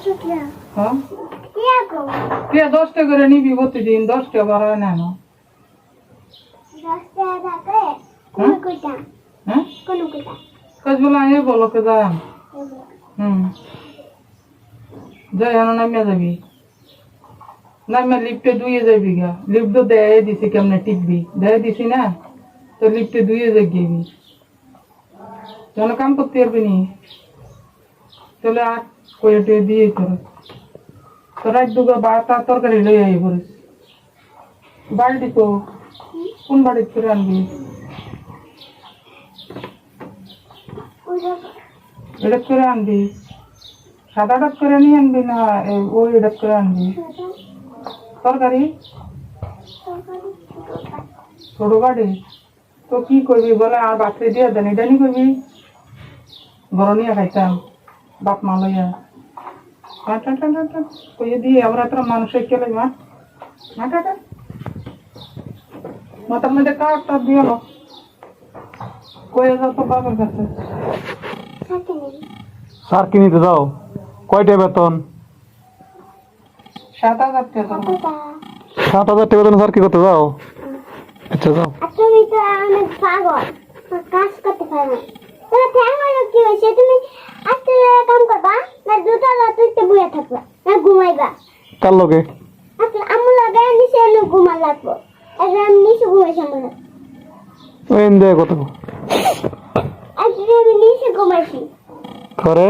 হ্যাঁ কে 10 টাকা করে নিবি প্রতিদিন 10 টাকা বাড়ায় না না হ্যাঁ কাজ বলা এ বলো কে যা যাই আনো নামিয়া যাবি নামিয়া লিফটে ধুয়ে যাবি গা লিফট তো দেয় দিছি কেমনে টিকবি দেয় দিছি না তো লিফটে ধুয়ে যাই গেবি যেন কাম করতে পারবি নি চলে আট কয়েটে দিয়ে তোর এক দুগা বাটা তরকারি লই আই পড়িস বাড়ি তো কোন বাড়ি করে আনবি এটা করে আনবি সাদা ডাক করে নিয়ে আনবি না ওই ডাক করে আনবি তরকারি ছোট বাড়ি তো কি করবি বলে আর বাচ্চা দিয়ে দেন এটা নি করবি ঘর নিয়ে খাইতাম বাপ মা লইয়া কইয়ে দিয়ে আমরা তোর মানুষের চলে মাথার মধ্যে কাঠটা দিয়ে কয়ে যাও তো বাবার কাছে সার কিনিতে যাও কয়টা বেতন 7,000 টাকা 7,000 টাকা বেতন সার কি করতে যাও আচ্ছা যাও তুমি তো অনেক পাগল কাজ করতে পারো না তোমার ঠ্যাং হলো কি হয়েছে তুমি আজকে কাম করবা না দুটো রাতে বইয়া থাকবা না ঘুমাইবা কার লগে আজকে আমু লাগাই নিচে ঘুমা লাগবো এখন আমি নিচে ঘুমাইছি মনে ওই এন্দে কত আজকে আমি নিচে ঘুমাইছি করে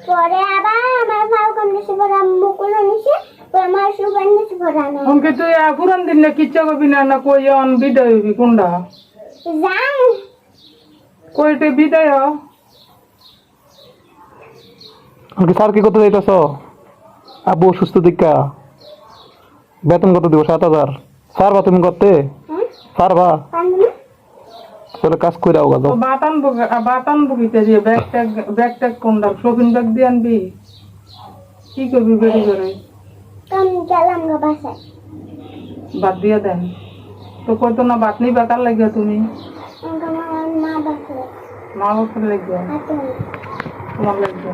পরে আবার আমার ভাই কোন নিচে পড়া মুকুল নিচে পরে আমার সুগার নিচে পড়া না অঙ্কে তুই পুরান দিন না কিচ্ছা করবি না না কই অন বিদায় হবি কোনটা যাই কইতে বিদায় হ আমাকে স্যার কি করতে যাইতেছ আব্বু অসুস্থ দিকা বেতন কত দিব 7,000 স্যার বা তুমি করতে স্যার বা তাহলে কাজ করে আও গাজো বাতান বুকিতে দিয়ে ব্যাগ ট্যাগ কোনটা শপিং ব্যাগ দিয়ে আনবি কি করবি বেরি করে কাম গেলাম না বাসায় বাদ দিয়ে দেন তো কত না বাত নেই বেকার লাগে তুমি আমার মা বাসে মা বাপের লাগবে হাতে তোমার লাগবে